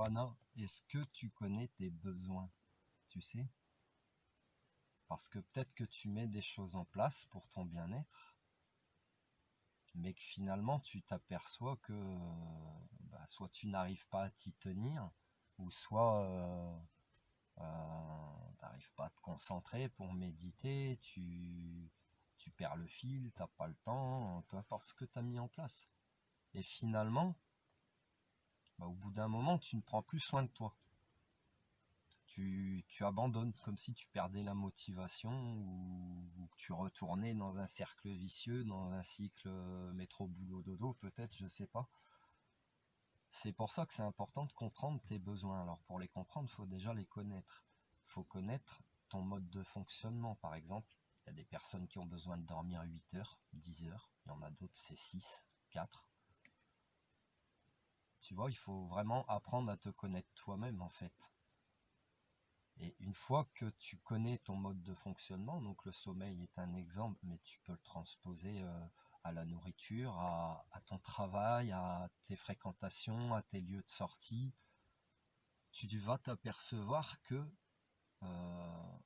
Johanna, est-ce que tu connais tes besoins? Tu sais? Parce que peut-être que tu mets des choses en place pour ton bien-être, mais que finalement tu t'aperçois que soit tu n'arrives pas à t'y tenir, ou soit tu n'arrives pas à te concentrer pour méditer, tu perds le fil, t'as pas le temps, peu importe ce que tu as mis en place. Et finalement, au bout d'un moment, tu ne prends plus soin de toi. Tu abandonnes, comme si tu perdais la motivation ou que tu retournais dans un cercle vicieux, dans un cycle métro boulot dodo peut-être, je sais pas. C'est pour ça que c'est important de comprendre tes besoins. Alors pour les comprendre, il faut déjà les connaître. Il faut connaître ton mode de fonctionnement. Par exemple, il y a des personnes qui ont besoin de dormir 8 heures, 10 heures. Il y en a d'autres, c'est 6, 4. Tu vois, il faut vraiment apprendre à te connaître toi-même en fait. Et une fois que tu connais ton mode de fonctionnement, donc le sommeil est un exemple, mais tu peux le transposer à la nourriture, à ton travail, à tes fréquentations, à tes lieux de sortie, tu vas t'apercevoir que euh,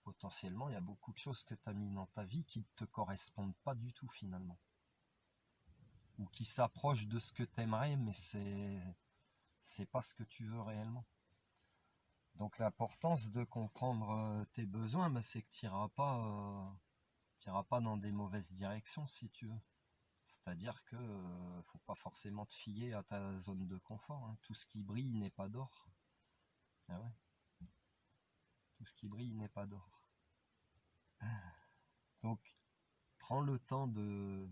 potentiellement il y a beaucoup de choses que tu as mis dans ta vie qui ne te correspondent pas du tout finalement. Ou qui s'approchent de ce que tu aimerais, mais c'est pas ce que tu veux réellement. Donc l'importance de comprendre tes besoins, c'est que tu n'iras pas dans des mauvaises directions si tu veux. C'est-à-dire que faut pas forcément te fier à ta zone de confort, hein. Tout ce qui brille n'est pas d'or. Ah ouais. Tout ce qui brille n'est pas d'or. Donc prends le temps de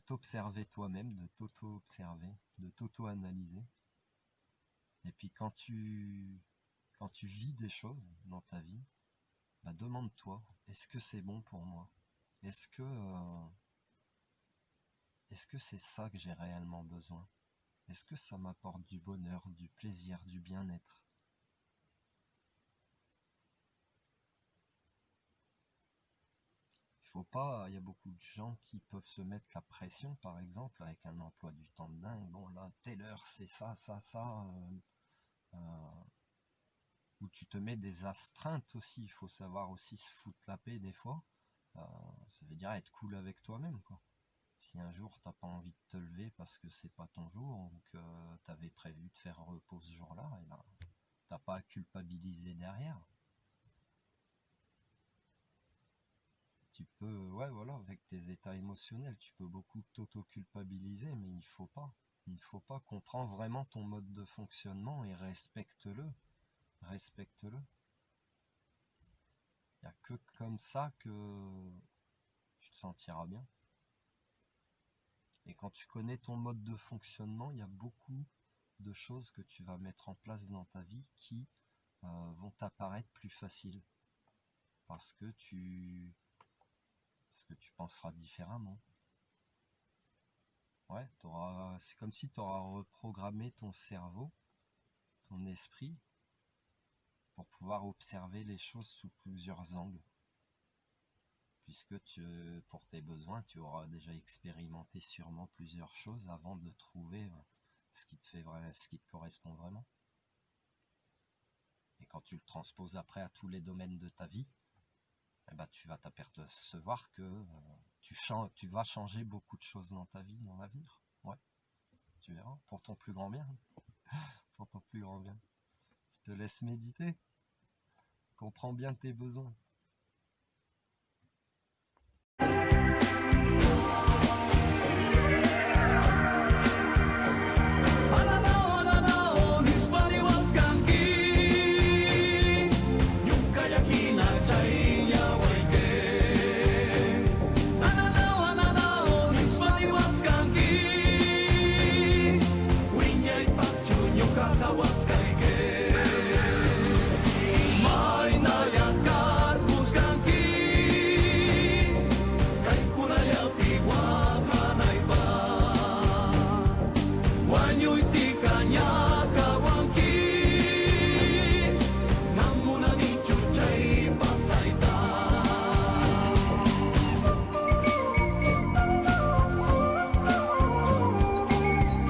t'observer toi-même, de t'auto-observer, de t'auto-analyser. Et puis quand tu vis des choses dans ta vie, demande-toi, est-ce que c'est bon pour moi? Est-ce que est-ce que c'est ça que j'ai réellement besoin? Est-ce que ça m'apporte du bonheur, du plaisir, du bien-être? Il faut pas, il y a beaucoup de gens qui peuvent se mettre la pression, par exemple, avec un emploi du temps de dingue. Bon, là, telle heure, c'est ça, ça, ça. Euh, Où tu te mets des astreintes aussi. Il faut savoir aussi se foutre la paix des fois. Euh, Ça veut dire être cool avec toi-même, quoi. Si un jour t'as pas envie de te lever parce que c'est pas ton jour ou que t'avais prévu de faire repos ce jour-là, et ben t'as pas à culpabiliser derrière. Tu peux, ouais, voilà, avec tes états émotionnels, tu peux beaucoup t'auto-culpabiliser, mais il faut pas. Il faut pas. Comprends vraiment ton mode de fonctionnement et respecte-le. Respecte-le. Il n'y a que comme ça que tu te sentiras bien. Et quand tu connais ton mode de fonctionnement, il y a beaucoup de choses que tu vas mettre en place dans ta vie qui vont t'apparaître plus faciles parce que tu penseras différemment. Ouais, c'est comme si tu auras reprogrammé ton cerveau, ton esprit, pour pouvoir observer les choses sous plusieurs angles. Puisque pour tes besoins, tu auras déjà expérimenté sûrement plusieurs choses avant de trouver ce qui te correspond vraiment. Et quand tu le transposes après à tous les domaines de ta vie, tu vas t'apercevoir que tu vas changer beaucoup de choses dans ta vie dans l'avenir. Ouais, tu verras, pour ton plus grand bien. Pour ton plus grand bien. Je te laisse méditer. Comprends bien tes besoins.